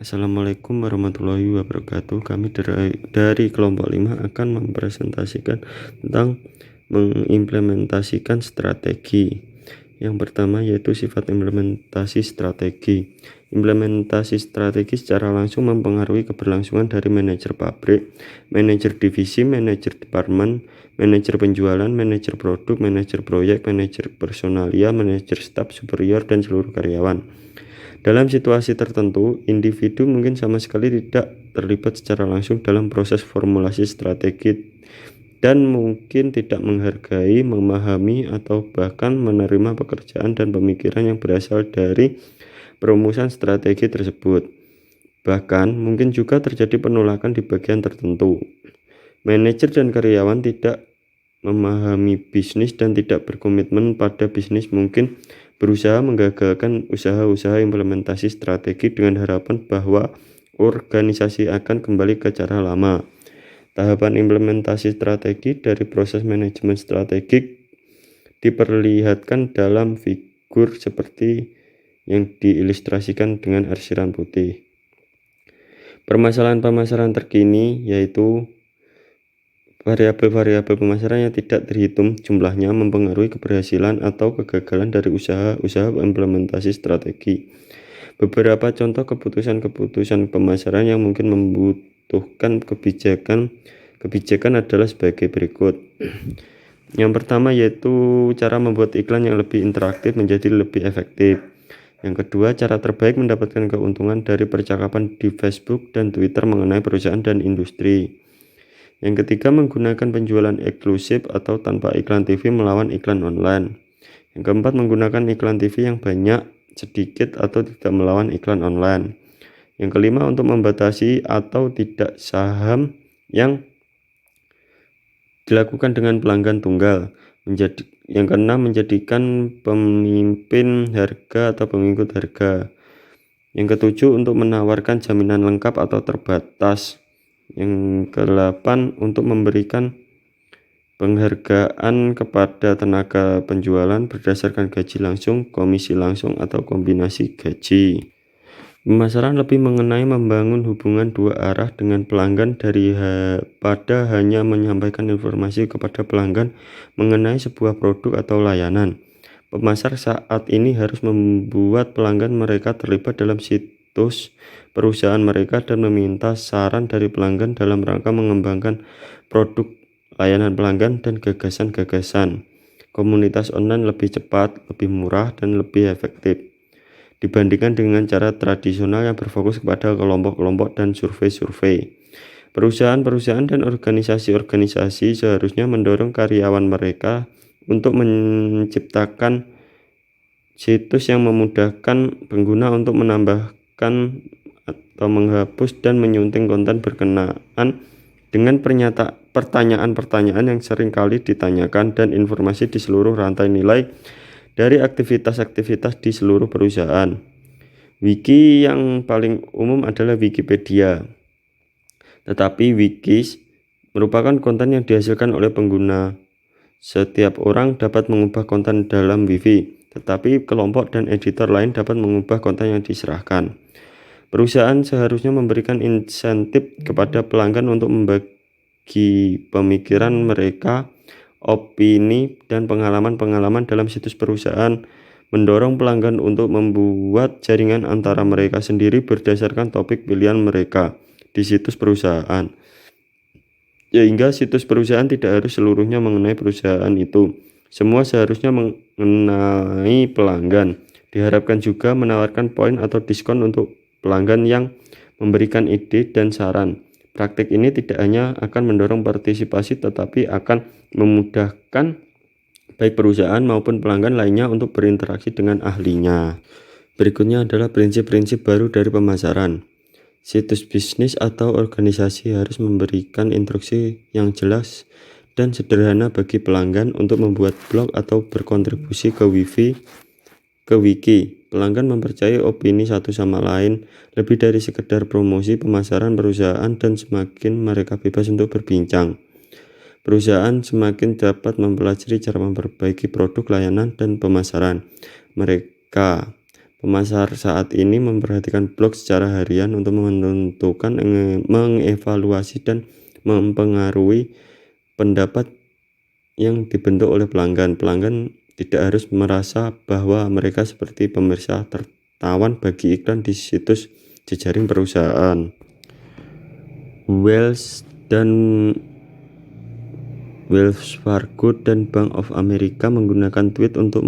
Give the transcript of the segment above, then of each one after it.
Assalamualaikum warahmatullahi wabarakatuh. Kami dari kelompok 5 akan mempresentasikan tentang mengimplementasikan strategi. Yang pertama yaitu sifat implementasi strategi. Implementasi strategi secara langsung mempengaruhi keberlangsungan dari manajer pabrik, manajer divisi, manajer departemen, manajer penjualan, manajer produk, manajer proyek, manajer personalia, manajer staf superior, dan seluruh karyawan. Dalam situasi tertentu, individu mungkin sama sekali tidak terlibat secara langsung dalam proses formulasi strategi dan mungkin tidak menghargai, memahami, atau bahkan menerima pekerjaan dan pemikiran yang berasal dari perumusan strategi tersebut. Bahkan mungkin juga terjadi penolakan di bagian tertentu. Manajer dan karyawan tidak memahami bisnis dan tidak berkomitmen pada bisnis mungkin berusaha menggagalkan usaha-usaha implementasi strategi dengan harapan bahwa organisasi akan kembali ke cara lama. Tahapan implementasi strategi dari proses manajemen strategik diperlihatkan dalam figur seperti yang diilustrasikan dengan arsiran putih. Permasalahan-permasalahan terkini yaitu variabel-variabel pemasaran yang tidak terhitung jumlahnya mempengaruhi keberhasilan atau kegagalan dari usaha-usaha implementasi strategi. Beberapa contoh keputusan-keputusan pemasaran yang mungkin membutuhkan kebijakan adalah sebagai berikut. Yang pertama yaitu cara membuat iklan yang lebih interaktif menjadi lebih efektif. Yang kedua, cara terbaik mendapatkan keuntungan dari percakapan di Facebook dan Twitter mengenai perusahaan dan industri. Yang ketiga, menggunakan penjualan eksklusif atau tanpa iklan TV melawan iklan online. Yang keempat, menggunakan iklan TV yang banyak, sedikit, atau tidak melawan iklan online. Yang kelima, untuk membatasi atau tidak saham yang dilakukan dengan pelanggan tunggal. Yang keenam, menjadikan pemimpin harga atau pengikut harga. Yang ketujuh, untuk menawarkan jaminan lengkap atau terbatas. Yang ke-8, untuk memberikan penghargaan kepada tenaga penjualan berdasarkan gaji langsung, komisi langsung, atau kombinasi gaji. Pemasaran lebih mengenai membangun hubungan dua arah dengan pelanggan daripada hanya menyampaikan informasi kepada pelanggan mengenai sebuah produk atau layanan. Pemasar saat ini harus membuat pelanggan mereka terlibat dalam situs perusahaan mereka dan meminta saran dari pelanggan dalam rangka mengembangkan produk, layanan pelanggan, dan gagasan-gagasan. Komunitas online lebih cepat, lebih murah, dan lebih efektif dibandingkan dengan cara tradisional yang berfokus kepada kelompok-kelompok dan survei-survei. Perusahaan-perusahaan dan organisasi-organisasi seharusnya mendorong karyawan mereka untuk menciptakan situs yang memudahkan pengguna untuk menambahkan atau menghapus dan menyunting konten berkenaan dengan pertanyaan-pertanyaan yang sering kali ditanyakan dan informasi di seluruh rantai nilai dari aktivitas-aktivitas di seluruh perusahaan. Wiki yang paling umum adalah Wikipedia. Tetapi wikis merupakan konten yang dihasilkan oleh pengguna. Setiap orang dapat mengubah konten dalam Wiki, tetapi kelompok dan editor lain dapat mengubah konten yang diserahkan. Perusahaan seharusnya memberikan insentif kepada pelanggan untuk membagi pemikiran mereka, opini, dan pengalaman-pengalaman dalam situs perusahaan, mendorong pelanggan untuk membuat jaringan antara mereka sendiri berdasarkan topik pilihan mereka di situs perusahaan. Sehingga situs perusahaan tidak harus seluruhnya mengenai perusahaan itu. Semua seharusnya mengenai pelanggan. Diharapkan juga menawarkan poin atau diskon untuk pelanggan yang memberikan ide dan saran. Praktik ini tidak hanya akan mendorong partisipasi tetapi akan memudahkan baik perusahaan maupun pelanggan lainnya untuk berinteraksi dengan ahlinya. Berikutnya adalah prinsip-prinsip baru dari pemasaran. Situs bisnis atau organisasi harus memberikan instruksi yang jelas dan sederhana bagi pelanggan untuk membuat blog atau berkontribusi ke wiki. Pelanggan mempercayai opini satu sama lain lebih dari sekedar promosi pemasaran perusahaan dan semakin mereka bebas untuk berbincang. Perusahaan semakin dapat mempelajari cara memperbaiki produk, layanan, dan pemasaran mereka. Pemasar saat ini memperhatikan blog secara harian untuk menentukan, mengevaluasi, dan mempengaruhi pendapat yang dibentuk oleh pelanggan. Pelanggan tidak harus merasa bahwa mereka seperti pemirsa tertawan bagi iklan di situs jejaring perusahaan. Wells Fargo dan Bank of America menggunakan tweet untuk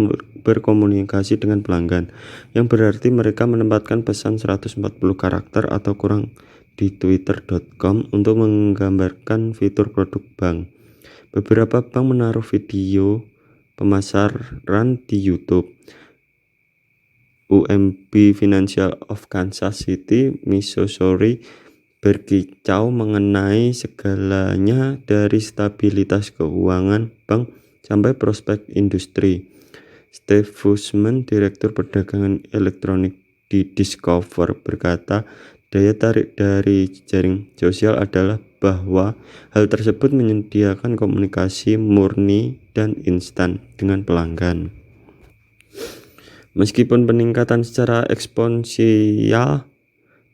berkomunikasi dengan pelanggan, yang berarti mereka menempatkan pesan 140 karakter atau kurang di twitter.com untuk menggambarkan fitur produk bank. Beberapa bank menaruh video pemasaran di YouTube. UMB Financial of Kansas City, Missouri berkicau mengenai segalanya dari stabilitas keuangan bank sampai prospek industri. Steve Fussman, Direktur Perdagangan Elektronik di Discover, berkata, daya tarik dari jaring sosial adalah bahwa hal tersebut menyediakan komunikasi murni dan instan dengan pelanggan. Meskipun peningkatan secara eksponensial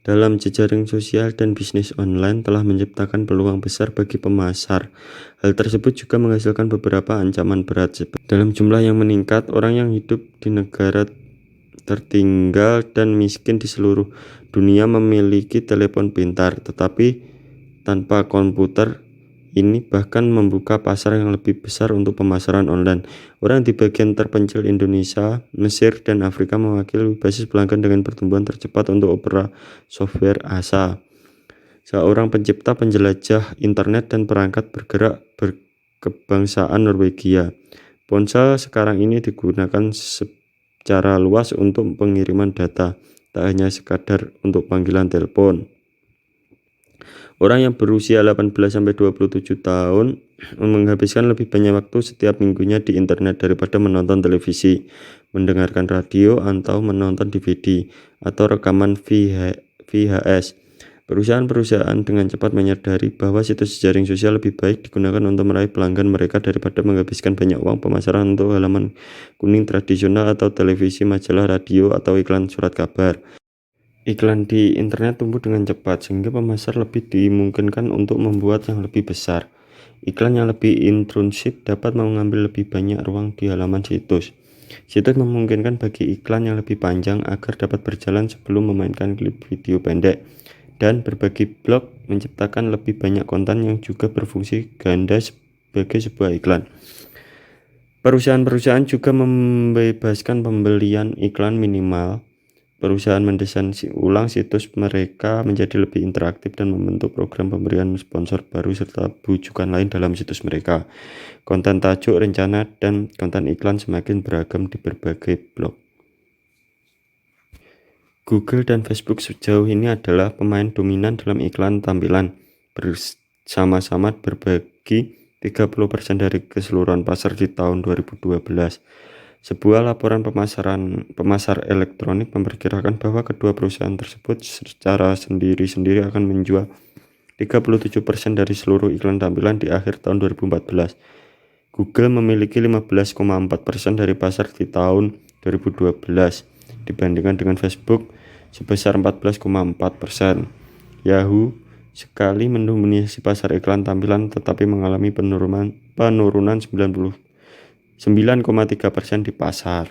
dalam jejaring sosial dan bisnis online telah menciptakan peluang besar bagi pemasar, hal tersebut juga menghasilkan beberapa ancaman berat. Dalam jumlah yang meningkat, orang yang hidup di negara tertinggal dan miskin di seluruh dunia memiliki telepon pintar, tetapi tanpa komputer. Ini bahkan membuka pasar yang lebih besar untuk pemasaran online. Orang di bagian terpencil Indonesia, Mesir, dan Afrika mewakili basis pelanggan dengan pertumbuhan tercepat untuk opera software ASA. Seorang pencipta penjelajah internet dan perangkat bergerak berkebangsaan Norwegia. Ponsel sekarang ini digunakan secara luas untuk pengiriman data, tak hanya sekadar untuk panggilan telepon. Orang yang berusia 18-27 tahun menghabiskan lebih banyak waktu setiap minggunya di internet daripada menonton televisi, mendengarkan radio, atau menonton DVD atau rekaman VHS. Perusahaan-perusahaan dengan cepat menyadari bahwa situs jejaring sosial lebih baik digunakan untuk meraih pelanggan mereka daripada menghabiskan banyak uang pemasaran untuk halaman kuning tradisional atau televisi, majalah, radio, atau iklan surat kabar. Iklan di internet tumbuh dengan cepat, sehingga pemasar lebih dimungkinkan untuk membuat yang lebih besar. Iklan yang lebih intrusif dapat mengambil lebih banyak ruang di halaman situs. Situs memungkinkan bagi iklan yang lebih panjang agar dapat berjalan sebelum memainkan klip video pendek. Dan berbagi blog menciptakan lebih banyak konten yang juga berfungsi ganda sebagai sebuah iklan. Perusahaan-perusahaan juga membebaskan pembelian iklan minimal. Perusahaan mendesain ulang situs mereka menjadi lebih interaktif dan membentuk program pemberian sponsor baru serta bujukan lain dalam situs mereka. Konten tajuk, rencana, dan konten iklan semakin beragam di berbagai blog. Google dan Facebook sejauh ini adalah pemain dominan dalam iklan tampilan, bersama-sama berbagi 30% dari keseluruhan pasar di tahun 2012. Sebuah laporan pemasar elektronik memperkirakan bahwa kedua perusahaan tersebut secara sendiri-sendiri akan menjual 37% dari seluruh iklan tampilan di akhir tahun 2014. Google memiliki 15,4% dari pasar di tahun 2012 dibandingkan dengan Facebook sebesar 14,4%. Yahoo sekali mendominasi pasar iklan tampilan tetapi mengalami penurunan 9,3% di pasar.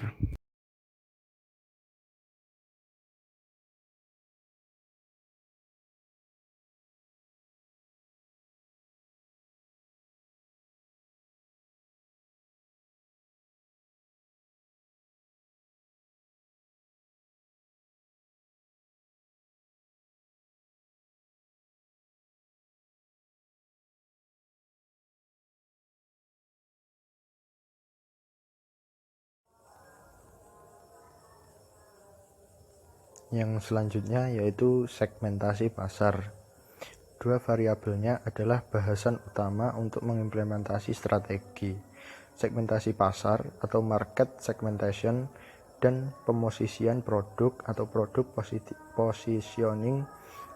Yang selanjutnya yaitu segmentasi pasar. Dua variabelnya adalah bahasan utama untuk mengimplementasi strategi segmentasi pasar atau market segmentation dan pemosisian produk atau produk positioning.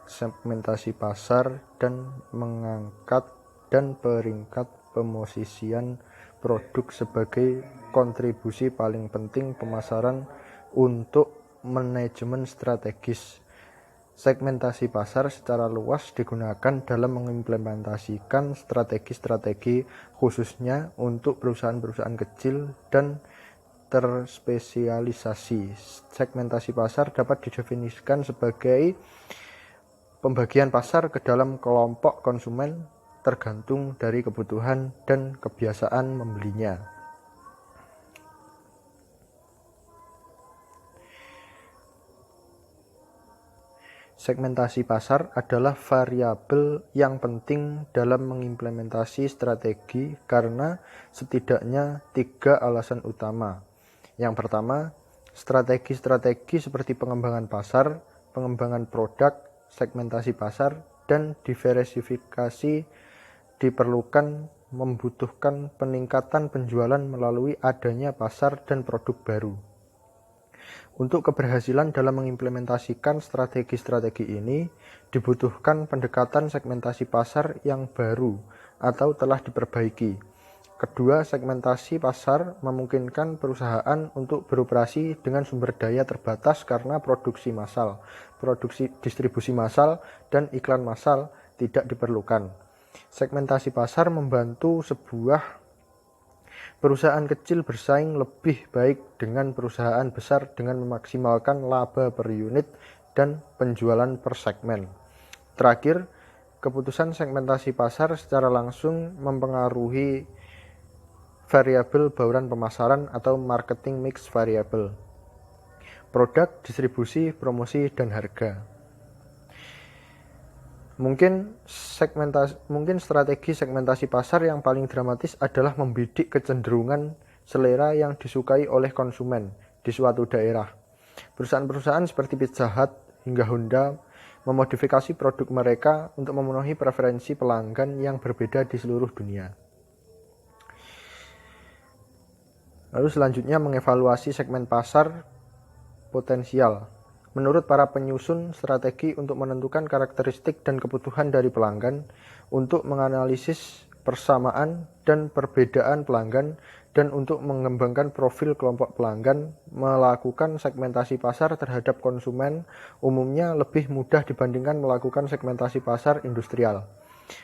Segmentasi pasar dan mengangkat dan peringkat pemosisian produk sebagai kontribusi paling penting pemasaran untuk manajemen strategis. Segmentasi pasar secara luas digunakan dalam mengimplementasikan strategi-strategi khususnya untuk perusahaan-perusahaan kecil dan terspesialisasi. Segmentasi pasar dapat didefinisikan sebagai pembagian pasar ke dalam kelompok konsumen tergantung dari kebutuhan dan kebiasaan membelinya. Segmentasi pasar adalah variabel yang penting dalam mengimplementasi strategi karena setidaknya 3 alasan utama. Yang pertama, strategi-strategi seperti pengembangan pasar, pengembangan produk, segmentasi pasar, dan diversifikasi diperlukan membutuhkan peningkatan penjualan melalui adanya pasar dan produk baru. Untuk keberhasilan dalam mengimplementasikan strategi-strategi ini, dibutuhkan pendekatan segmentasi pasar yang baru atau telah diperbaiki. Kedua, segmentasi pasar memungkinkan perusahaan untuk beroperasi dengan sumber daya terbatas karena produksi massal, distribusi massal, dan iklan massal tidak diperlukan. Segmentasi pasar membantu sebuah perusahaan kecil bersaing lebih baik dengan perusahaan besar dengan memaksimalkan laba per unit dan penjualan per segmen. Terakhir, keputusan segmentasi pasar secara langsung mempengaruhi variabel bauran pemasaran atau marketing mix variable, produk, distribusi, promosi, dan harga. Mungkin strategi segmentasi pasar yang paling dramatis adalah membidik kecenderungan selera yang disukai oleh konsumen di suatu daerah. Perusahaan-perusahaan seperti Pizza Hut hingga Honda memodifikasi produk mereka untuk memenuhi preferensi pelanggan yang berbeda di seluruh dunia. Lalu selanjutnya mengevaluasi segmen pasar potensial. Menurut para penyusun strategi untuk menentukan karakteristik dan kebutuhan dari pelanggan, untuk menganalisis persamaan dan perbedaan pelanggan, dan untuk mengembangkan profil kelompok pelanggan, melakukan segmentasi pasar terhadap konsumen umumnya lebih mudah dibandingkan melakukan segmentasi pasar industrial.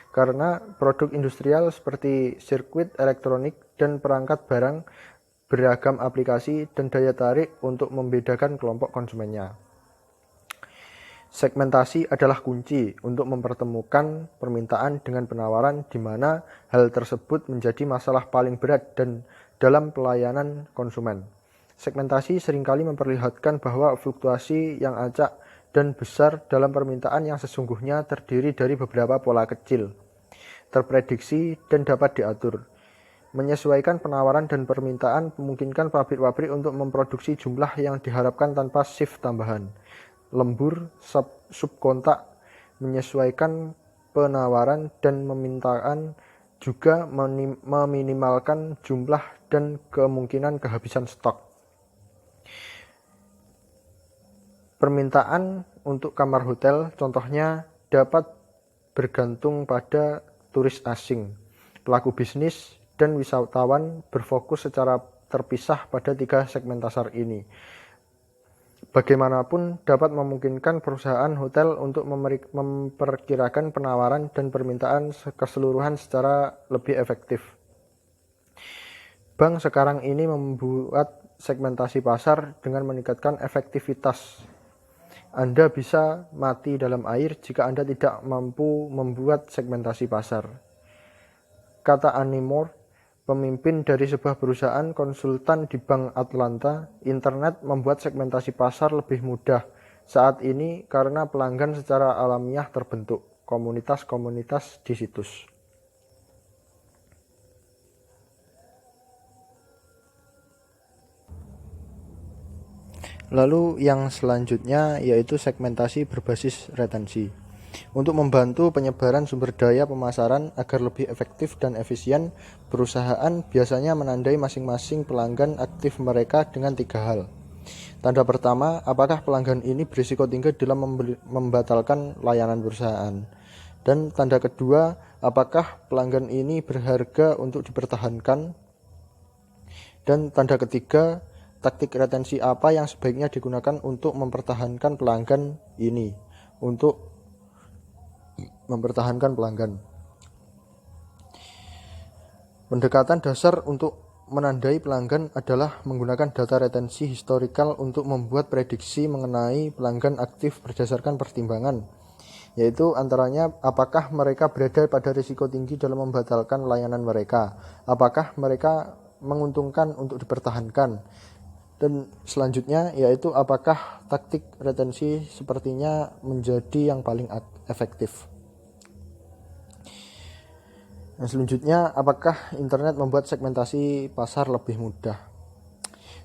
Karena produk industrial seperti sirkuit elektronik dan perangkat barang beragam aplikasi dan daya tarik untuk membedakan kelompok konsumennya. Segmentasi adalah kunci untuk mempertemukan permintaan dengan penawaran di mana hal tersebut menjadi masalah paling berat dan dalam pelayanan konsumen. Segmentasi seringkali memperlihatkan bahwa fluktuasi yang acak dan besar dalam permintaan yang sesungguhnya terdiri dari beberapa pola kecil, terprediksi dan dapat diatur. Menyesuaikan penawaran dan permintaan memungkinkan pabrik-pabrik untuk memproduksi jumlah yang diharapkan tanpa shift tambahan. Lembur, subkontak, menyesuaikan penawaran dan permintaan juga meminimalkan jumlah dan kemungkinan kehabisan stok. Permintaan untuk kamar hotel contohnya dapat bergantung pada turis asing, pelaku bisnis, dan wisatawan berfokus secara terpisah pada 3 segmen pasar ini. Bagaimanapun dapat memungkinkan perusahaan hotel untuk memperkirakan penawaran dan permintaan keseluruhan secara lebih efektif. Bank sekarang ini membuat segmentasi pasar dengan meningkatkan efektivitas. Anda bisa mati dalam air jika Anda tidak mampu membuat segmentasi pasar. Kata Annie Moore, pemimpin dari sebuah perusahaan konsultan di Bank Atlanta, internet membuat segmentasi pasar lebih mudah saat ini karena pelanggan secara alamiah terbentuk, komunitas-komunitas di situs. Lalu yang selanjutnya yaitu segmentasi berbasis retensi. Untuk membantu penyebaran sumber daya pemasaran agar lebih efektif dan efisien, perusahaan biasanya menandai masing-masing pelanggan aktif mereka dengan 3 hal. Tanda pertama, apakah pelanggan ini berisiko tinggi dalam membatalkan layanan perusahaan. Dan tanda kedua, apakah pelanggan ini berharga untuk dipertahankan. Dan tanda ketiga, taktik retensi apa yang sebaiknya digunakan untuk mempertahankan pelanggan ini. Pendekatan dasar untuk menandai pelanggan adalah menggunakan data retensi historikal untuk membuat prediksi mengenai pelanggan aktif berdasarkan pertimbangan, yaitu antaranya apakah mereka berada pada risiko tinggi dalam membatalkan layanan mereka, apakah mereka menguntungkan untuk dipertahankan, dan selanjutnya yaitu apakah taktik retensi sepertinya menjadi yang paling efektif. Selanjutnya, apakah internet membuat segmentasi pasar lebih mudah?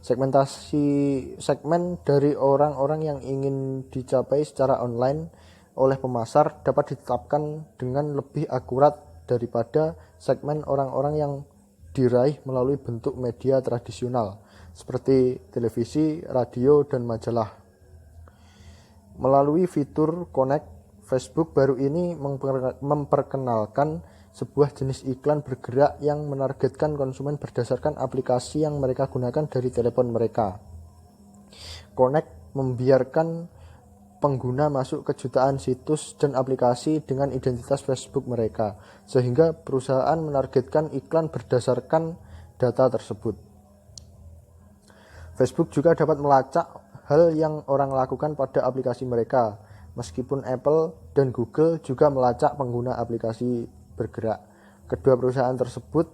Segmentasi segmen dari orang-orang yang ingin dicapai secara online oleh pemasar dapat ditetapkan dengan lebih akurat daripada segmen orang-orang yang diraih melalui bentuk media tradisional seperti televisi, radio, dan majalah. Melalui fitur Connect, Facebook baru ini memperkenalkan sebuah jenis iklan bergerak yang menargetkan konsumen berdasarkan aplikasi yang mereka gunakan dari telepon mereka. Connect membiarkan pengguna masuk ke jutaan situs dan aplikasi dengan identitas Facebook mereka, sehingga perusahaan menargetkan iklan berdasarkan data tersebut. Facebook juga dapat melacak hal yang orang lakukan pada aplikasi mereka, meskipun Apple dan Google juga melacak pengguna aplikasi bergerak. Kedua perusahaan tersebut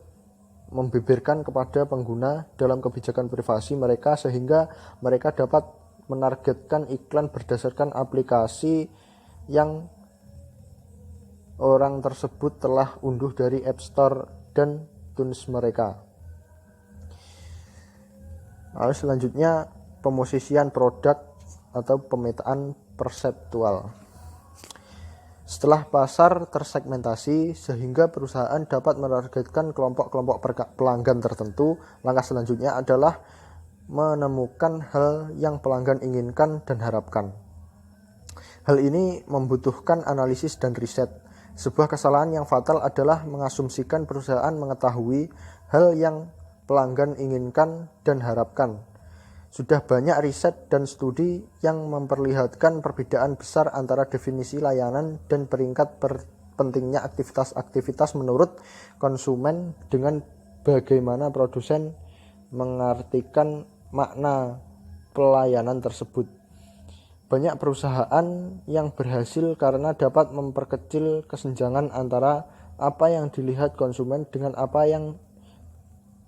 membeberkan kepada pengguna dalam kebijakan privasi mereka sehingga mereka dapat menargetkan iklan berdasarkan aplikasi yang orang tersebut telah unduh dari App Store dan iTunes mereka. Lalu selanjutnya pemosisian produk atau pemetaan perseptual. Setelah pasar tersegmentasi sehingga perusahaan dapat menargetkan kelompok-kelompok pelanggan tertentu, langkah selanjutnya adalah menemukan hal yang pelanggan inginkan dan harapkan. Hal ini membutuhkan analisis dan riset. Sebuah kesalahan yang fatal adalah mengasumsikan perusahaan mengetahui hal yang pelanggan inginkan dan harapkan. Sudah banyak riset dan studi yang memperlihatkan perbedaan besar antara definisi layanan dan peringkat pentingnya aktivitas-aktivitas menurut konsumen dengan bagaimana produsen mengartikan makna pelayanan tersebut. Banyak perusahaan yang berhasil karena dapat memperkecil kesenjangan antara apa yang dilihat konsumen dengan apa yang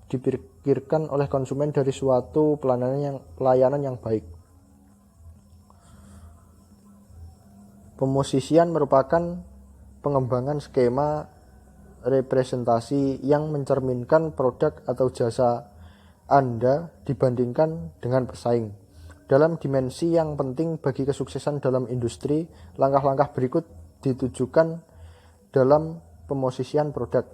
dipikirkan oleh konsumen dari suatu pelayanan yang baik. Pemosisian merupakan pengembangan skema representasi yang mencerminkan produk atau jasa Anda dibandingkan dengan pesaing. Dalam dimensi yang penting bagi kesuksesan dalam industri, langkah-langkah berikut ditujukan dalam pemosisian produk.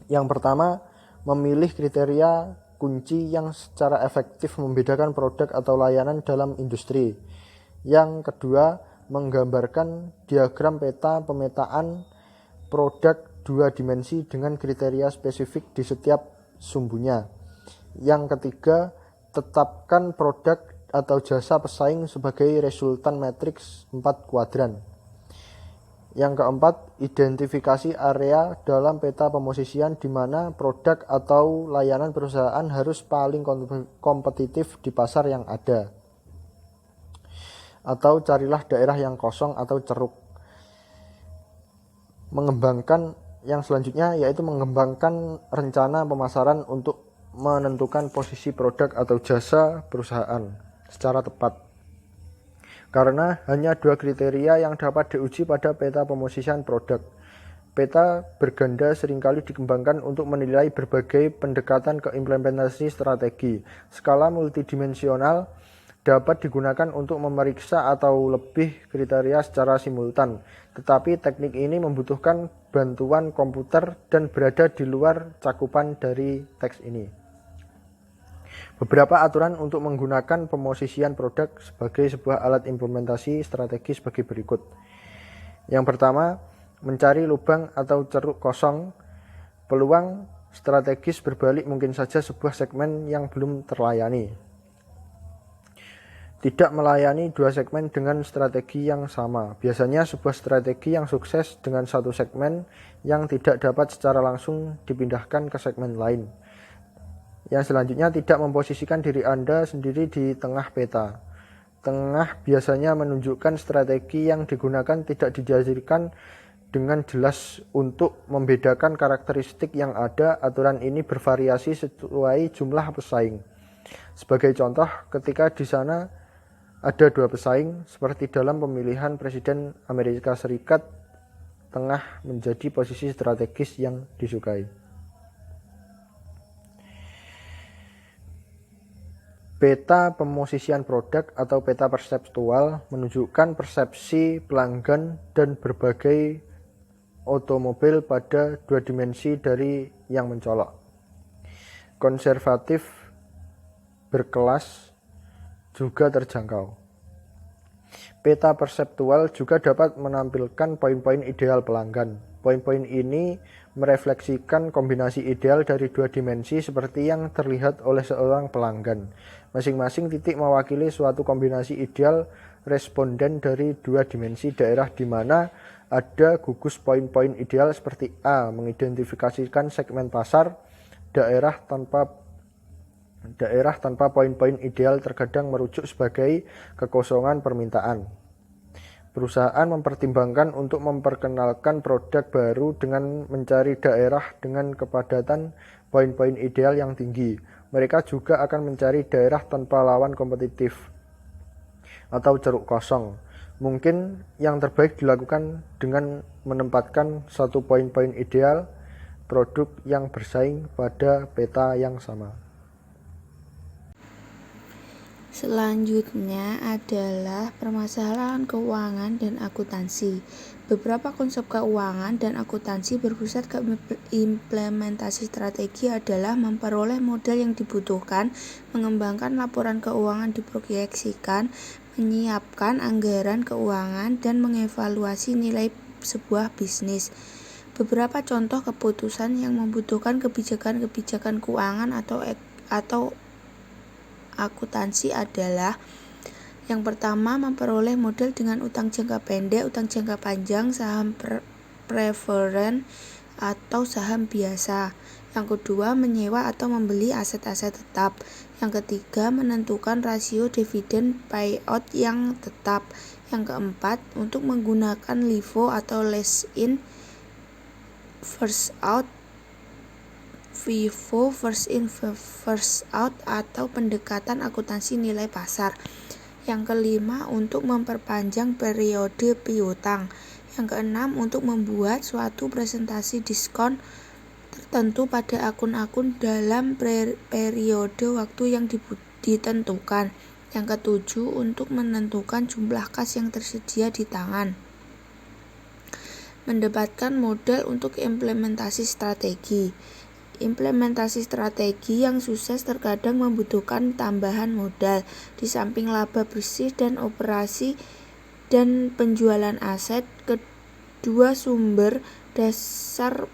Yang pertama, memilih kriteria kunci yang secara efektif membedakan produk atau layanan dalam industri. Yang kedua, menggambarkan diagram peta pemetaan produk dua dimensi dengan kriteria spesifik di setiap sumbunya. Yang ketiga, tetapkan produk atau jasa pesaing sebagai resultan matriks 4 kuadran. Yang keempat, identifikasi area dalam peta pemosisian di mana produk atau layanan perusahaan harus paling kompetitif di pasar yang ada. Atau carilah daerah yang kosong atau ceruk. Mengembangkan yang selanjutnya yaitu mengembangkan rencana pemasaran untuk menentukan posisi produk atau jasa perusahaan secara tepat. Karena hanya dua kriteria yang dapat diuji pada peta pemosisian produk. Peta berganda seringkali dikembangkan untuk menilai berbagai pendekatan ke implementasi strategi. Skala multidimensional dapat digunakan untuk memeriksa atau lebih kriteria secara simultan. Tetapi teknik ini membutuhkan bantuan komputer dan berada di luar cakupan dari teks ini. Beberapa aturan untuk menggunakan pemosisian produk sebagai sebuah alat implementasi strategi sebagai berikut. Yang pertama, mencari lubang atau ceruk kosong. Peluang Strategis berbalik mungkin saja sebuah segmen yang belum terlayani. Tidak melayani dua segmen dengan strategi yang sama. Biasanya sebuah strategi yang sukses dengan satu segmen yang tidak dapat secara langsung dipindahkan ke segmen lain. Yang selanjutnya, tidak memposisikan diri Anda sendiri di tengah peta. Tengah biasanya menunjukkan strategi yang digunakan tidak dijadikan dengan jelas untuk membedakan karakteristik yang ada. Aturan ini bervariasi sesuai jumlah pesaing. Sebagai contoh, ketika di sana ada dua pesaing, seperti dalam pemilihan Presiden Amerika Serikat, tengah menjadi posisi strategis yang disukai. Peta pemosisian produk atau peta perseptual menunjukkan persepsi pelanggan dan berbagai otomobil pada dua dimensi dari yang mencolok. Konservatif, berkelas, juga terjangkau. Peta perseptual juga dapat menampilkan poin-poin ideal pelanggan. Poin-poin ini merefleksikan kombinasi ideal dari dua dimensi seperti yang terlihat oleh seorang pelanggan. Masing-masing titik mewakili suatu kombinasi ideal responden dari dua dimensi daerah di mana ada gugus poin-poin ideal seperti A mengidentifikasikan segmen pasar. Daerah tanpa poin-poin ideal terkadang merujuk sebagai kekosongan permintaan. Perusahaan mempertimbangkan untuk memperkenalkan produk baru dengan mencari daerah dengan kepadatan poin-poin ideal yang tinggi. Mereka juga akan mencari daerah tanpa lawan kompetitif atau ceruk kosong. Mungkin yang terbaik dilakukan dengan menempatkan satu poin-poin ideal produk yang bersaing pada peta yang sama. Selanjutnya adalah permasalahan keuangan dan akuntansi. Beberapa konsep keuangan dan akuntansi berpusat ke implementasi strategi adalah memperoleh modal yang dibutuhkan, mengembangkan laporan keuangan diproyeksikan, menyiapkan anggaran keuangan, dan mengevaluasi nilai sebuah bisnis. Beberapa contoh keputusan yang membutuhkan kebijakan keuangan atau akuntansi adalah: yang pertama, memperoleh modal dengan utang jangka pendek, utang jangka panjang, saham preferen atau saham biasa. Yang kedua, menyewa atau membeli aset-aset tetap. Yang ketiga, menentukan rasio dividen payout yang tetap. Yang keempat, untuk menggunakan LIFO atau last in first out, FIFO, first in first out, atau pendekatan akuntansi nilai pasar. Yang kelima, untuk memperpanjang periode piutang. Yang keenam, untuk membuat suatu presentasi diskon tertentu pada akun-akun dalam periode waktu yang ditentukan. Yang ketujuh, untuk menentukan jumlah kas yang tersedia di tangan. Mendapatkan modal untuk implementasi strategi. Implementasi strategi yang sukses terkadang membutuhkan tambahan modal. Di samping laba bersih dan operasi dan penjualan aset, kedua sumber dasar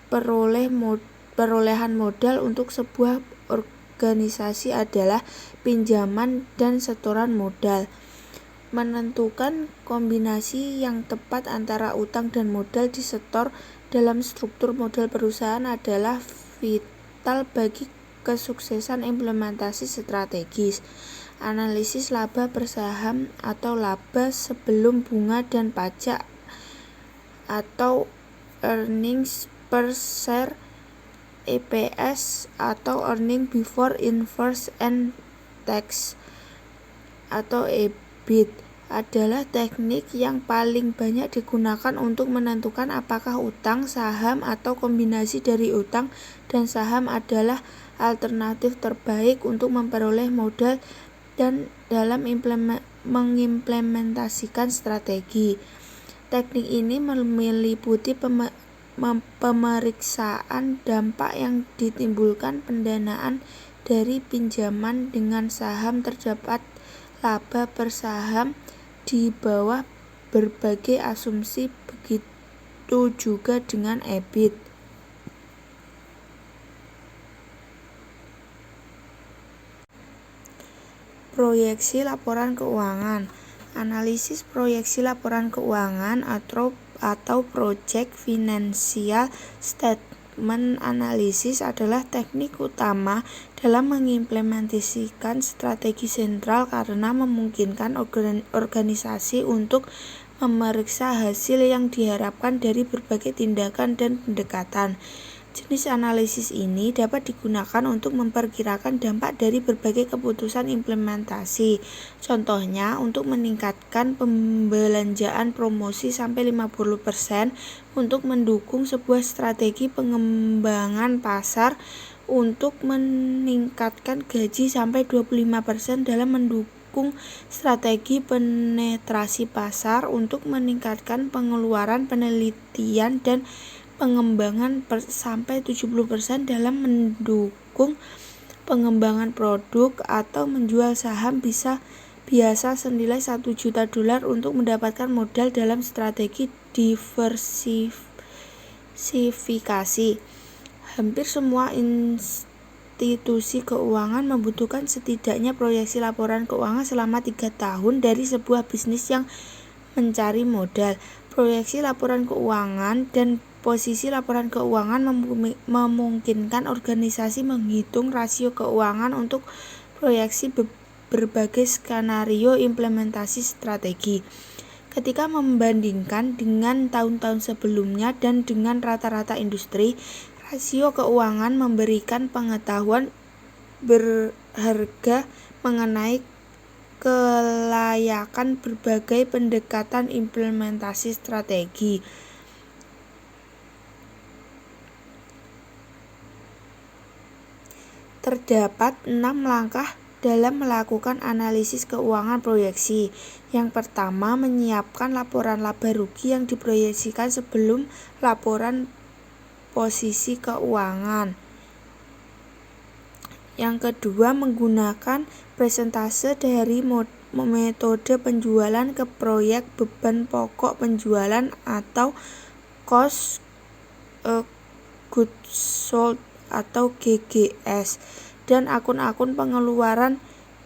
perolehan modal untuk sebuah organisasi adalah pinjaman dan setoran modal. Menentukan kombinasi yang tepat antara utang dan modal disetor dalam struktur modal perusahaan adalah vital bagi kesuksesan implementasi strategis. Analisis laba per saham atau laba sebelum bunga dan pajak atau earnings per share EPS atau earning before interest and tax atau EBIT adalah teknik yang paling banyak digunakan untuk menentukan apakah utang, saham, atau kombinasi dari utang dan saham adalah alternatif terbaik untuk memperoleh modal dan dalam mengimplementasikan strategi. Teknik ini meliputi pemeriksaan dampak yang ditimbulkan pendanaan dari pinjaman dengan saham terdapat laba per saham di bawah berbagai asumsi, begitu juga dengan EBIT. Proyeksi laporan keuangan. Analisis proyeksi laporan keuangan atau Project Financial Statement Analysis adalah teknik utama dalam mengimplementasikan strategi sentral karena memungkinkan organisasi untuk memeriksa hasil yang diharapkan dari berbagai tindakan dan pendekatan. Jenis analisis ini dapat digunakan untuk memperkirakan dampak dari berbagai keputusan implementasi. Contohnya, untuk meningkatkan pembelanjaan promosi sampai 50% untuk mendukung sebuah strategi pengembangan pasar, untuk meningkatkan gaji sampai 25% dalam mendukung strategi penetrasi pasar, untuk meningkatkan pengeluaran penelitian dan pengembangan sampai 70% dalam mendukung pengembangan produk, atau menjual saham biasa senilai $1 juta untuk mendapatkan modal dalam strategi diversifikasi. Hampir semua institusi keuangan membutuhkan setidaknya proyeksi laporan keuangan selama 3 tahun dari sebuah bisnis yang mencari modal. Proyeksi laporan keuangan dan posisi laporan keuangan memungkinkan organisasi menghitung rasio keuangan untuk proyeksi berbagai skenario implementasi strategi. Ketika membandingkan dengan tahun-tahun sebelumnya dan dengan rata-rata industri, rasio keuangan memberikan pengetahuan berharga mengenai kelayakan berbagai pendekatan implementasi strategi. Terdapat 6 langkah dalam melakukan analisis keuangan proyeksi. Yang pertama, menyiapkan laporan laba rugi yang diproyeksikan sebelum laporan posisi keuangan. Yang kedua, menggunakan presentase dari metode penjualan ke proyek beban pokok penjualan atau cost goods sold atau GGS, dan akun-akun pengeluaran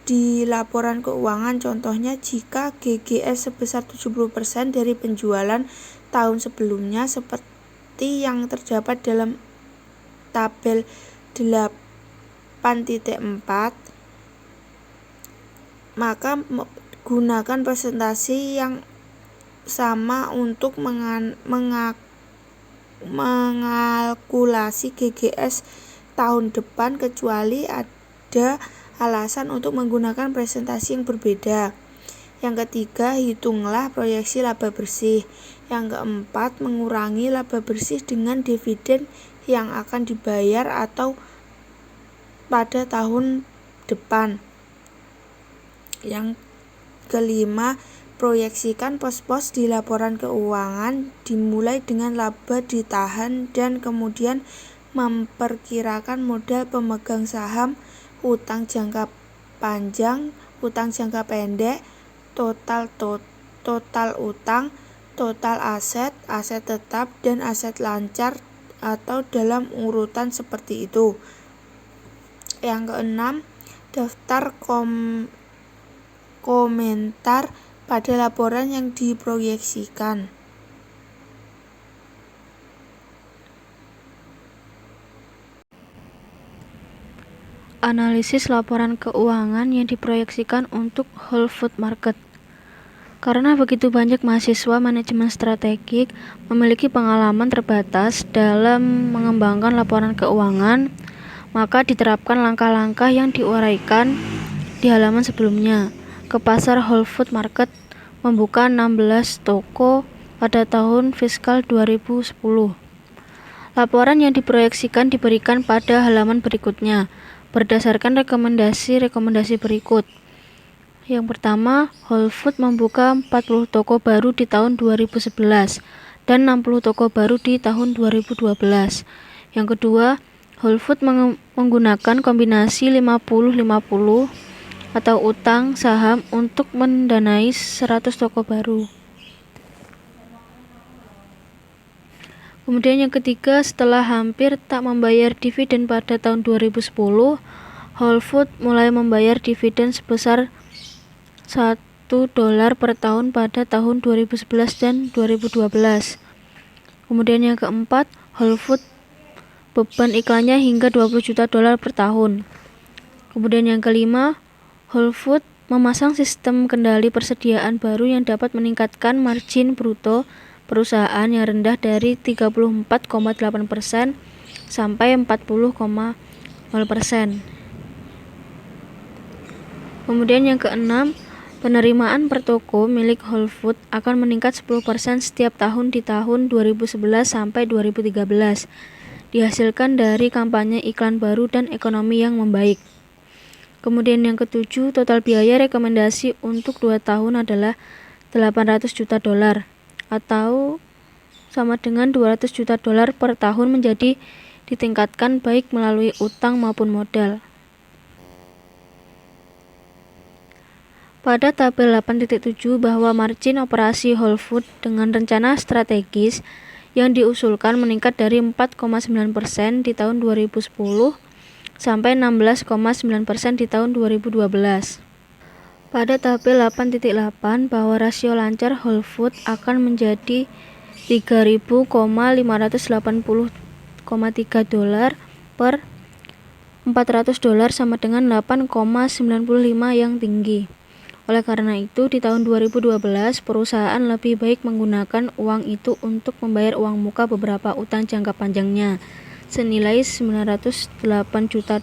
di laporan keuangan. Contohnya, jika GGS sebesar 70% dari penjualan tahun sebelumnya seperti yang terdapat dalam tabel 8.4, maka gunakan presentasi yang sama untuk mengalkulasi GGS tahun depan, kecuali ada alasan untuk menggunakan presentasi yang berbeda. Yang ketiga, hitunglah proyeksi laba bersih. Yang keempat, mengurangi laba bersih dengan dividen yang akan dibayar atau pada tahun depan. Yang kelima, proyeksikan pos-pos di laporan keuangan dimulai dengan laba ditahan dan kemudian memperkirakan modal pemegang saham, utang jangka panjang, utang jangka pendek, total utang, total aset, aset tetap, dan aset lancar atau dalam urutan seperti itu. Yang keenam, daftar komentar pada laporan yang diproyeksikan. Analisis laporan keuangan yang diproyeksikan untuk Whole Food Market. Karena begitu banyak mahasiswa manajemen strategik memiliki pengalaman terbatas dalam mengembangkan laporan keuangan, maka diterapkan langkah-langkah yang diuraikan di halaman sebelumnya. Ke pasar Whole Food Market membuka 16 toko pada tahun fiskal 2010. Laporan yang diproyeksikan diberikan pada halaman berikutnya berdasarkan rekomendasi berikut. Yang pertama, Whole Food membuka 40 toko baru di tahun 2011 dan 60 toko baru di tahun 2012. Yang kedua, Whole Food menggunakan kombinasi 50-50 atau utang saham untuk mendanai 100 toko baru. Kemudian yang ketiga, setelah hampir tak membayar dividen pada tahun 2010, Whole Foods mulai membayar dividen sebesar $1 per tahun pada tahun 2011 dan 2012. Kemudian yang keempat, Whole Foods beban iklannya hingga $20 juta per tahun. Kemudian yang kelima, Whole Foods memasang sistem kendali persediaan baru yang dapat meningkatkan margin bruto perusahaan yang rendah dari 34,8% sampai 40,0%. Kemudian yang keenam, penerimaan per toko milik Whole Foods akan meningkat 10% setiap tahun di tahun 2011 sampai 2013, dihasilkan dari kampanye iklan baru dan ekonomi yang membaik. Kemudian yang ketujuh, total biaya rekomendasi untuk 2 tahun adalah $800 juta atau sama dengan $200 juta per tahun menjadi ditingkatkan baik melalui utang maupun modal. Pada tabel 8.7 bahwa margin operasi Whole Foods dengan rencana strategis yang diusulkan meningkat dari 4,9% di tahun 2010 sampai 16,9% di tahun 2012. Pada tabel 8.8 bahwa rasio lancar Whole Foods akan menjadi $3.580,3 per $400 sama dengan 8,95 yang tinggi. Oleh karena itu, di tahun 2012, perusahaan lebih baik menggunakan uang itu untuk membayar uang muka beberapa utang jangka panjangnya, senilai $908 juta.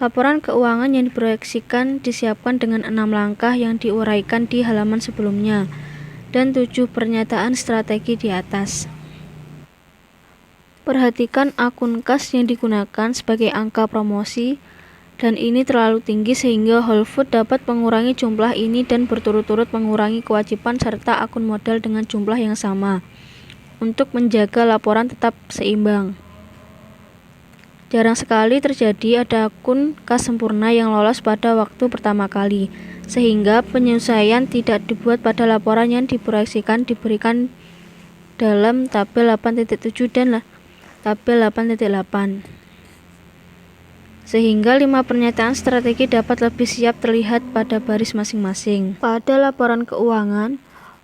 Laporan keuangan yang diproyeksikan disiapkan dengan 6 langkah yang diuraikan di halaman sebelumnya, dan 7 pernyataan strategi di atas. Perhatikan akun kas yang digunakan sebagai angka promosi, dan ini terlalu tinggi sehingga Whole Foods dapat mengurangi jumlah ini dan berturut-turut mengurangi kewajiban serta akun modal dengan jumlah yang sama, untuk menjaga laporan tetap seimbang. Jarang sekali terjadi ada akun kas sempurna yang lolos pada waktu pertama kali, sehingga penyesuaian tidak dibuat pada laporan yang diproyeksikan diberikan dalam tabel 8.7 dan tabel 8.8. Sehingga 5 pernyataan strategi dapat lebih siap terlihat pada baris masing-masing. Pada laporan keuangan,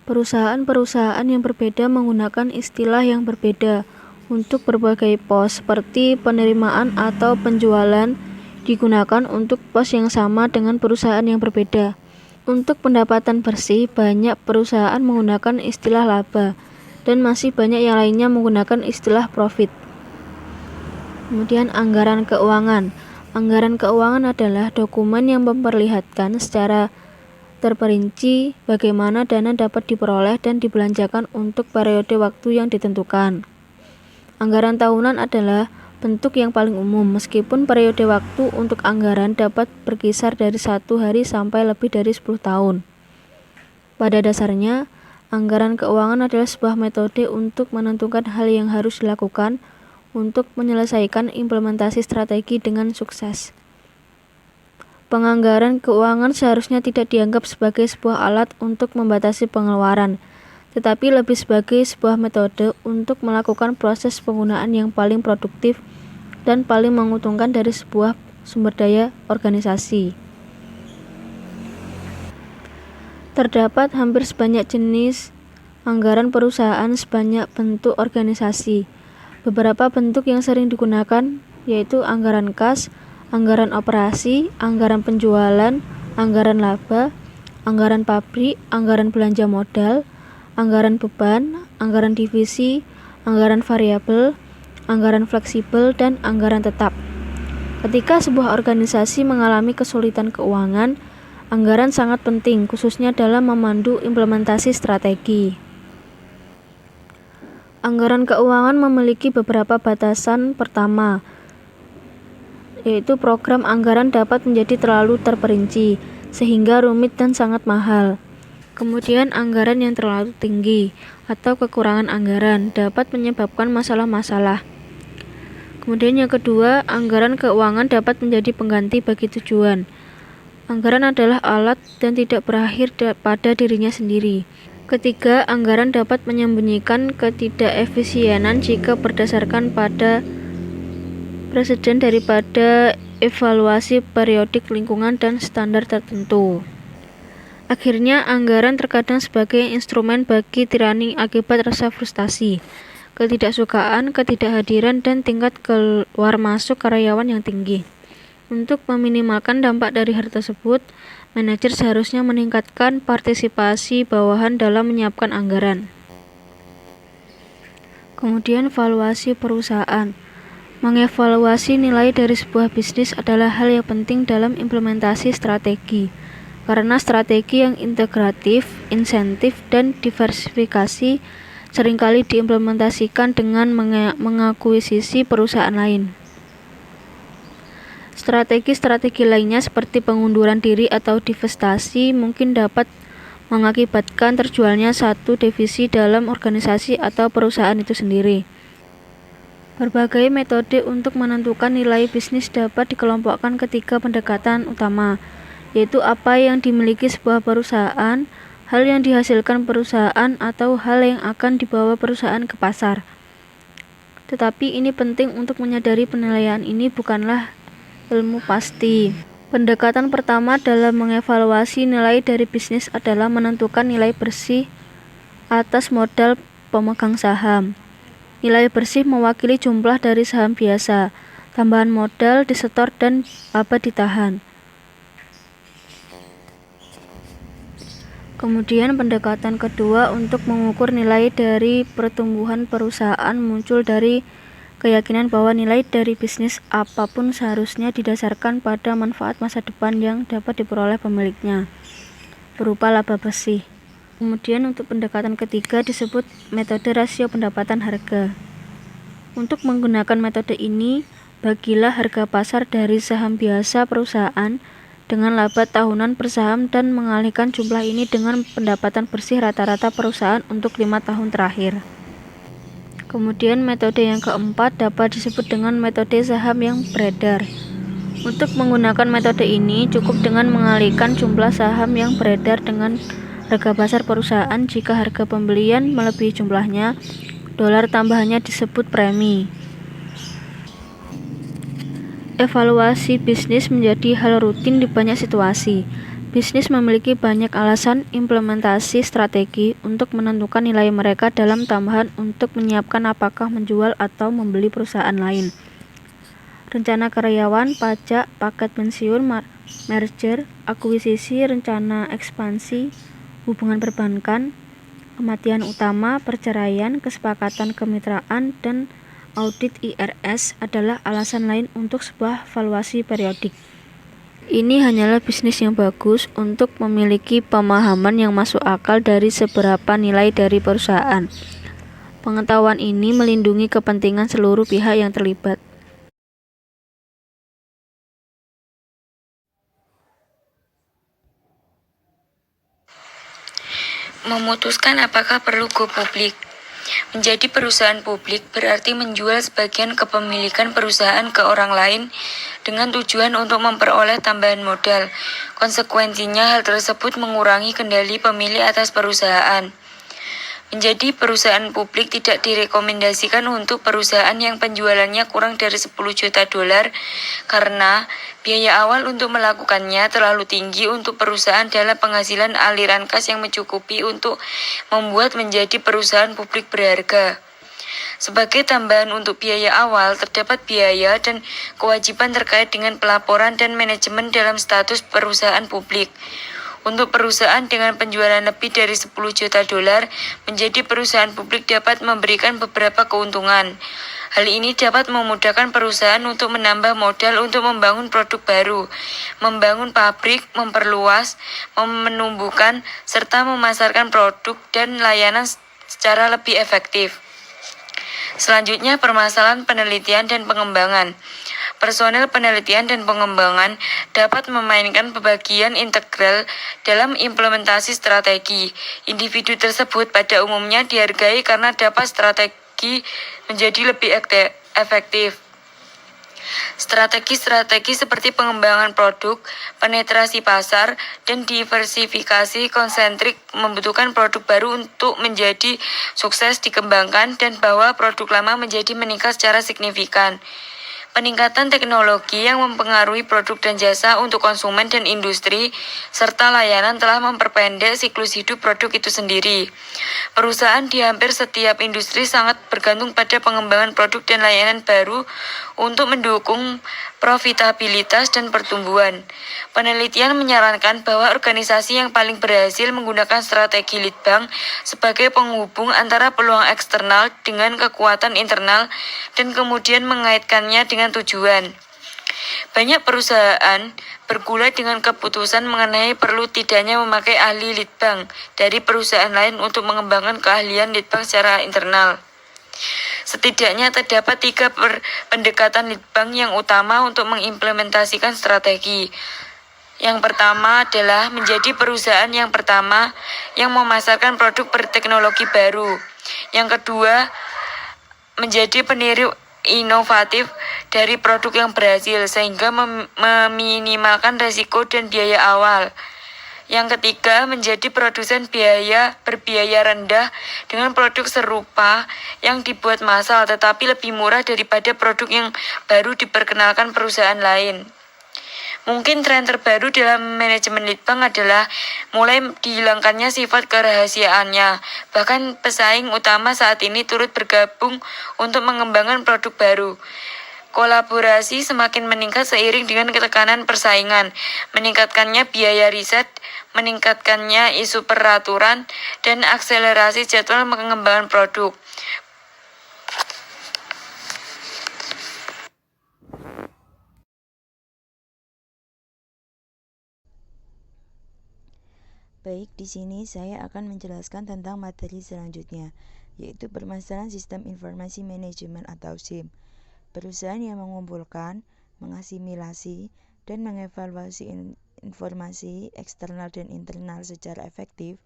perusahaan-perusahaan yang berbeda menggunakan istilah yang berbeda untuk berbagai pos, seperti penerimaan atau penjualan digunakan untuk pos yang sama dengan perusahaan yang berbeda. Untuk pendapatan bersih, banyak perusahaan menggunakan istilah laba, dan masih banyak yang lainnya menggunakan istilah profit. Kemudian anggaran keuangan. Anggaran keuangan adalah dokumen yang memperlihatkan secara terperinci bagaimana dana dapat diperoleh dan dibelanjakan untuk periode waktu yang ditentukan. Anggaran tahunan adalah bentuk yang paling umum, meskipun periode waktu untuk anggaran dapat berkisar dari 1 hari sampai lebih dari 10 tahun. Pada dasarnya, anggaran keuangan adalah sebuah metode untuk menentukan hal yang harus dilakukan untuk menyelesaikan implementasi strategi dengan sukses. Penganggaran keuangan seharusnya tidak dianggap sebagai sebuah alat untuk membatasi pengeluaran, tetapi lebih sebagai sebuah metode untuk melakukan proses penggunaan yang paling produktif dan paling menguntungkan dari sebuah sumber daya organisasi. Terdapat hampir sebanyak jenis anggaran perusahaan sebanyak bentuk organisasi. Beberapa bentuk yang sering digunakan yaitu anggaran kas, anggaran operasi, anggaran penjualan, anggaran laba, anggaran pabrik, anggaran belanja modal, anggaran beban, anggaran divisi, anggaran variabel, anggaran fleksibel, dan anggaran tetap. Ketika sebuah organisasi mengalami kesulitan keuangan, anggaran sangat penting, khususnya dalam memandu implementasi strategi. Anggaran keuangan memiliki beberapa batasan. Pertama, yaitu program anggaran dapat menjadi terlalu terperinci, sehingga rumit dan sangat mahal. Kemudian anggaran yang terlalu tinggi atau kekurangan anggaran dapat menyebabkan masalah-masalah. Kemudian yang kedua, anggaran keuangan dapat menjadi pengganti bagi tujuan. Anggaran adalah alat dan tidak berakhir pada dirinya sendiri. Ketiga, anggaran dapat menyembunyikan ketidakefisienan jika berdasarkan pada presiden daripada evaluasi periodik lingkungan dan standar tertentu. Akhirnya, anggaran terkadang sebagai instrumen bagi tirani akibat rasa frustasi, ketidaksukaan, ketidakhadiran, dan tingkat keluar masuk karyawan yang tinggi. Untuk meminimalkan dampak dari hal tersebut, manajer seharusnya meningkatkan partisipasi bawahan dalam menyiapkan anggaran. Kemudian, valuasi perusahaan. Mengevaluasi nilai dari sebuah bisnis adalah hal yang penting dalam implementasi strategi. Karena strategi yang integratif, insentif, dan diversifikasi seringkali diimplementasikan dengan mengakuisisi perusahaan lain. Strategi-strategi lainnya seperti pengunduran diri atau divestasi mungkin dapat mengakibatkan terjualnya satu divisi dalam organisasi atau perusahaan itu sendiri. Berbagai metode untuk menentukan nilai bisnis dapat dikelompokkan ke 3 pendekatan utama, yaitu apa yang dimiliki sebuah perusahaan, hal yang dihasilkan perusahaan, atau hal yang akan dibawa perusahaan ke pasar. Tetapi ini penting untuk menyadari penilaian ini bukanlah ilmu pasti. Pendekatan pertama dalam mengevaluasi nilai dari bisnis adalah menentukan nilai bersih atas modal pemegang saham. Nilai bersih mewakili jumlah dari saham biasa, tambahan modal disetor, dan laba ditahan. Kemudian pendekatan kedua untuk mengukur nilai dari pertumbuhan perusahaan muncul dari keyakinan bahwa nilai dari bisnis apapun seharusnya didasarkan pada manfaat masa depan yang dapat diperoleh pemiliknya, berupa laba bersih. Kemudian untuk pendekatan ketiga disebut metode rasio pendapatan harga. Untuk menggunakan metode ini, bagilah harga pasar dari saham biasa perusahaan dengan laba tahunan per saham dan mengalihkan jumlah ini dengan pendapatan bersih rata-rata perusahaan untuk 5 tahun terakhir. Kemudian metode yang keempat dapat disebut dengan metode saham yang beredar. Untuk menggunakan metode ini cukup dengan mengalihkan jumlah saham yang beredar dengan harga pasar perusahaan. Jika harga pembelian melebihi jumlahnya, dolar tambahannya disebut premi. Evaluasi bisnis menjadi hal rutin di banyak situasi. Bisnis memiliki banyak alasan implementasi strategi untuk menentukan nilai mereka dalam tambahan untuk menyiapkan apakah menjual atau membeli perusahaan lain. Rencana karyawan, pajak, paket pensiun, merger, akuisisi, rencana ekspansi, hubungan perbankan, kematian utama, perceraian, kesepakatan kemitraan, dan audit IRS adalah alasan lain untuk sebuah valuasi periodik. Ini hanyalah bisnis yang bagus untuk memiliki pemahaman yang masuk akal dari seberapa nilai dari perusahaan. Pengetahuan ini melindungi kepentingan seluruh pihak yang terlibat. Memutuskan apakah perlu go public. Menjadi perusahaan publik berarti menjual sebagian kepemilikan perusahaan ke orang lain dengan tujuan untuk memperoleh tambahan modal. Konsekuensinya hal tersebut mengurangi kendali pemilik atas perusahaan. Menjadi perusahaan publik tidak direkomendasikan untuk perusahaan yang penjualannya kurang dari 10 juta dolar karena biaya awal untuk melakukannya terlalu tinggi untuk perusahaan dalam penghasilan aliran kas yang mencukupi untuk membuat menjadi perusahaan publik berharga. Sebagai tambahan untuk biaya awal, terdapat biaya dan kewajiban terkait dengan pelaporan dan manajemen dalam status perusahaan publik. Untuk perusahaan dengan penjualan lebih dari 10 juta dolar, menjadi perusahaan publik dapat memberikan beberapa keuntungan. Hal ini dapat memudahkan perusahaan untuk menambah modal untuk membangun produk baru, membangun pabrik, memperluas, menumbuhkan, serta memasarkan produk dan layanan secara lebih efektif. Selanjutnya, permasalahan penelitian dan pengembangan. Personel penelitian dan pengembangan dapat memainkan bagian integral dalam implementasi strategi. Individu tersebut pada umumnya dihargai karena dapat strategi menjadi lebih efektif. Strategi-strategi seperti pengembangan produk, penetrasi pasar, dan diversifikasi konsentrik membutuhkan produk baru untuk menjadi sukses dikembangkan dan bahwa produk lama menjadi meningkat secara signifikan. peningkatan teknologi yang mempengaruhi produk dan jasa untuk konsumen dan industri, serta layanan telah memperpendek siklus hidup produk itu sendiri. Perusahaan di hampir setiap industri sangat bergantung pada pengembangan produk dan layanan baru untuk mendukung profitabilitas dan pertumbuhan. Penelitian menyarankan bahwa organisasi yang paling berhasil menggunakan strategi lead bank sebagai penghubung antara peluang eksternal dengan kekuatan internal dan kemudian mengaitkannya dengan tujuan. Banyak perusahaan bergulat dengan keputusan mengenai perlu tidaknya memakai ahli lead bank dari perusahaan lain untuk mengembangkan keahlian lead bank secara internal. Setidaknya terdapat 3 pendekatan lead bank yang utama untuk mengimplementasikan strategi. Yang pertama adalah menjadi perusahaan yang pertama yang memasarkan produk berteknologi baru. Yang kedua, menjadi peniru inovatif dari produk yang berhasil sehingga meminimalkan risiko dan biaya awal. Yang ketiga, menjadi produsen berbiaya rendah dengan produk serupa yang dibuat massal tetapi lebih murah daripada produk yang baru diperkenalkan perusahaan lain. Mungkin tren terbaru dalam manajemen lead bank adalah mulai dihilangkannya sifat kerahasiaannya. Bahkan pesaing utama saat ini turut bergabung untuk mengembangkan produk baru. Kolaborasi semakin meningkat seiring dengan ketekanan persaingan, meningkatkannya biaya riset, meningkatkannya isu peraturan, dan akselerasi jadwal pengembangan produk. Baik, di sini saya akan menjelaskan tentang materi selanjutnya, yaitu permasalahan sistem informasi manajemen atau SIM. Perusahaan yang mengumpulkan, mengasimilasi, dan mengevaluasi informasi eksternal dan internal secara efektif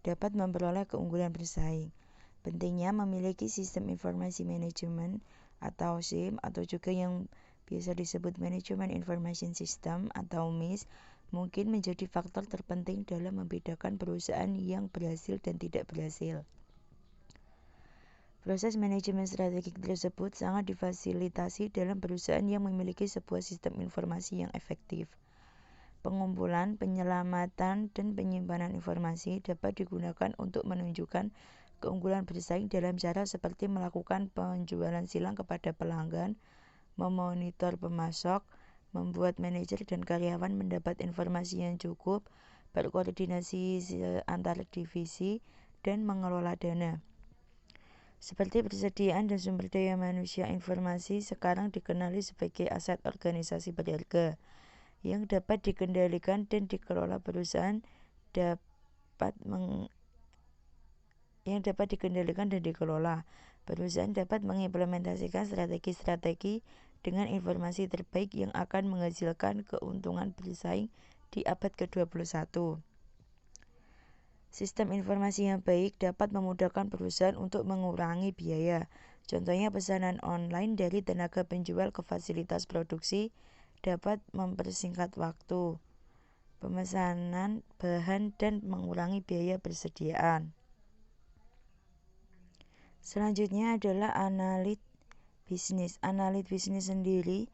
dapat memperoleh keunggulan bersaing. Pentingnya memiliki sistem informasi manajemen atau SIM atau juga yang biasa disebut Management Information System atau MIS mungkin menjadi faktor terpenting dalam membedakan perusahaan yang berhasil dan tidak berhasil. Proses manajemen strategik tersebut sangat difasilitasi dalam perusahaan yang memiliki sebuah sistem informasi yang efektif. Pengumpulan, penyelamatan, dan penyimpanan informasi dapat digunakan untuk menunjukkan keunggulan bersaing dalam cara seperti melakukan penjualan silang kepada pelanggan, memonitor pemasok, membuat manajer dan karyawan mendapat informasi yang cukup, berkoordinasi antar divisi, dan mengelola dana. Seperti persediaan dan sumber daya manusia, informasi sekarang dikenali sebagai aset organisasi berharga yang dapat dikendalikan dan dikelola perusahaan Perusahaan dapat mengimplementasikan strategi-strategi dengan informasi terbaik yang akan menghasilkan keuntungan bersaing di abad ke-21. Sistem informasi yang baik dapat memudahkan perusahaan untuk mengurangi biaya. Contohnya pesanan online dari tenaga penjual ke fasilitas produksi dapat mempersingkat waktu pemesanan bahan dan mengurangi biaya persediaan. Selanjutnya adalah analit bisnis. Analit bisnis sendiri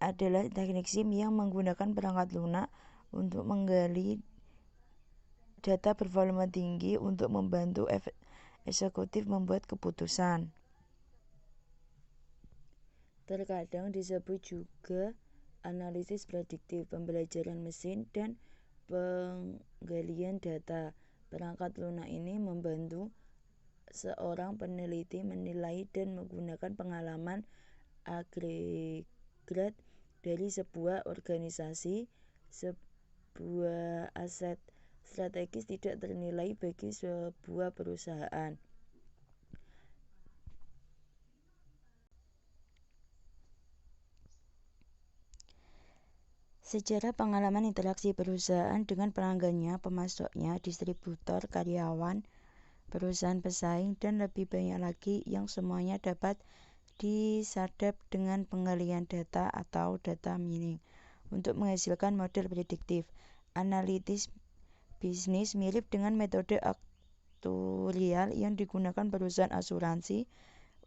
adalah teknik SIM yang menggunakan perangkat lunak untuk menggali data bervolume tinggi untuk membantu eksekutif membuat keputusan. Terkadang disebut juga analisis prediktif, pembelajaran mesin, dan penggalian data. Perangkat lunak ini membantu seorang peneliti menilai dan menggunakan pengalaman agregat dari sebuah organisasi. Sebuah aset strategis tidak ternilai bagi sebuah perusahaan. Sejarah pengalaman interaksi perusahaan dengan pelanggannya, pemasoknya, distributor, karyawan, perusahaan pesaing, dan lebih banyak lagi yang semuanya dapat disadap dengan penggalian data atau data mining untuk menghasilkan model prediktif. Analitis bisnis mirip dengan metode aktuarial yang digunakan perusahaan asuransi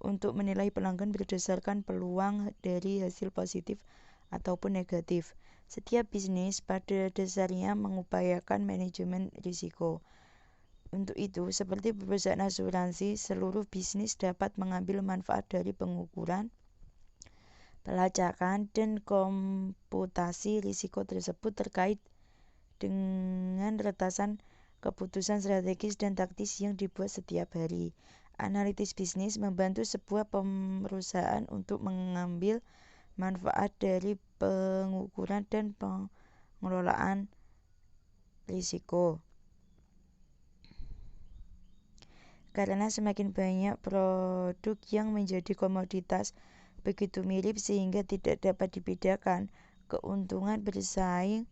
untuk menilai pelanggan berdasarkan peluang dari hasil positif ataupun negatif. Setiap bisnis pada dasarnya mengupayakan manajemen risiko. Untuk itu, seperti perusahaan asuransi, seluruh bisnis dapat mengambil manfaat dari pengukuran, pelacakan, dan komputasi risiko tersebut terkait dengan retasan keputusan strategis dan taktis yang dibuat setiap hari. Analitis bisnis membantu sebuah perusahaan untuk mengambil manfaat dari pengukuran dan pengelolaan risiko. Karena semakin banyak produk yang menjadi komoditas begitu mirip sehingga tidak dapat dibedakan, keuntungan bersaing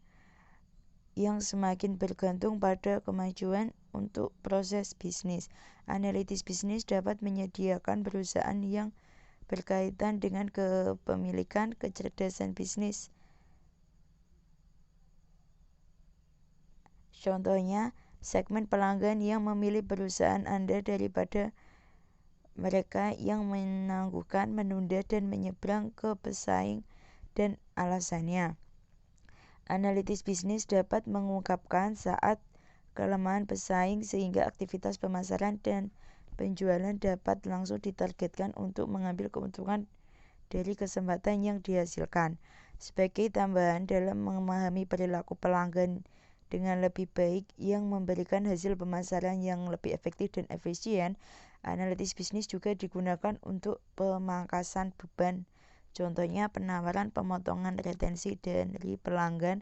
yang semakin bergantung pada kemajuan untuk proses bisnis. Analitis bisnis dapat menyediakan perusahaan yang berkaitan dengan kepemilikan, kecerdasan bisnis. Contohnya, segmen pelanggan yang memilih perusahaan Anda daripada mereka yang menangguhkan, menunda, dan menyeberang ke pesaing dan alasannya. Analitis bisnis dapat mengungkapkan saat kelemahan pesaing sehingga aktivitas pemasaran dan penjualan dapat langsung ditargetkan untuk mengambil keuntungan dari kesempatan yang dihasilkan. Sebagai tambahan dalam memahami perilaku pelanggan dengan lebih baik yang memberikan hasil pemasaran yang lebih efektif dan efisien, analitis bisnis juga digunakan untuk pemangkasan beban. Contohnya penawaran pemotongan retensi dari pelanggan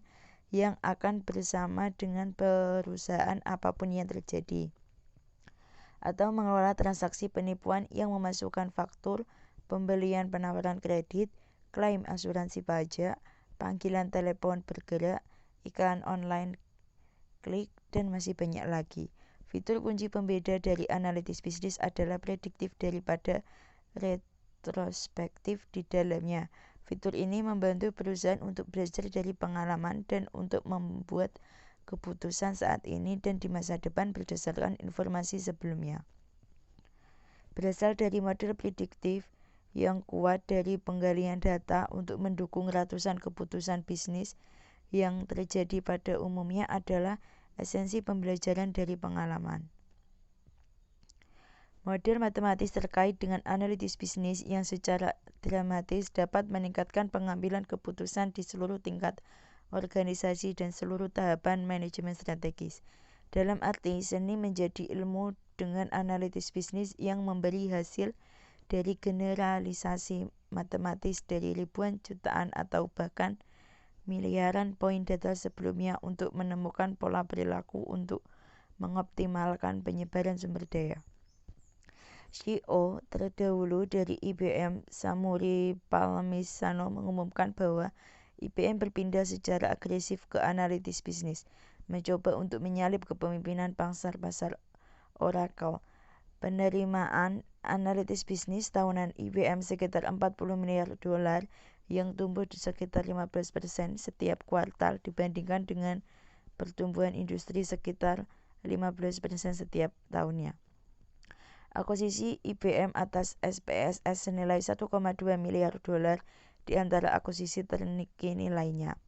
yang akan bersama dengan perusahaan apapun yang terjadi. Atau mengelola transaksi penipuan yang memasukkan faktur, pembelian penawaran kredit, klaim asuransi pajak, panggilan telepon bergerak, iklan online klik, dan masih banyak lagi. Fitur kunci pembeda dari analitis bisnis adalah prediktif daripada retrospektif di dalamnya. Fitur ini membantu perusahaan untuk belajar dari pengalaman dan untuk membuat keputusan saat ini dan di masa depan berdasarkan informasi sebelumnya. Berasal dari model prediktif yang kuat dari penggalian data untuk mendukung ratusan keputusan bisnis yang terjadi pada umumnya adalah esensi pembelajaran dari pengalaman. Model matematis terkait dengan analitis bisnis yang secara dramatis dapat meningkatkan pengambilan keputusan di seluruh tingkat organisasi dan seluruh tahapan manajemen strategis. Dalam arti, seni menjadi ilmu dengan analitis bisnis yang memberi hasil dari generalisasi matematis dari ribuan jutaan atau bahkan miliaran poin data sebelumnya untuk menemukan pola perilaku untuk mengoptimalkan penyebaran sumber daya. CEO terdahulu dari IBM, Samuri Palmisano, mengumumkan bahwa IBM berpindah secara agresif ke analitis bisnis, mencoba untuk menyalip kepemimpinan pangsa pasar Oracle. Penerimaan analitis bisnis tahunan IBM sekitar 40 miliar dolar yang tumbuh di sekitar 15% setiap kuartal dibandingkan dengan pertumbuhan industri sekitar 15% setiap tahunnya. Akuisisi IBM atas SPSS senilai 1,2 miliar dolar di antara akuisisi terkini lainnya,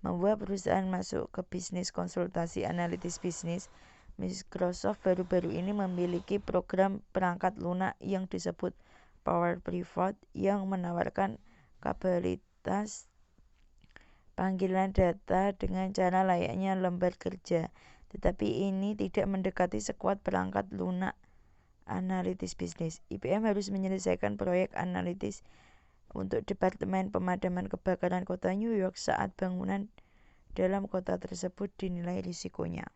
membuat perusahaan masuk ke bisnis konsultasi analitis bisnis. Microsoft baru-baru ini memiliki program perangkat lunak yang disebut Power Pivot yang menawarkan kapabilitas panggilan data dengan cara layaknya lembar kerja, tetapi ini tidak mendekati sekuat perangkat lunak analitis bisnis. IBM harus menyelesaikan proyek analitis untuk Departemen Pemadaman Kebakaran Kota New York saat bangunan dalam kota tersebut dinilai risikonya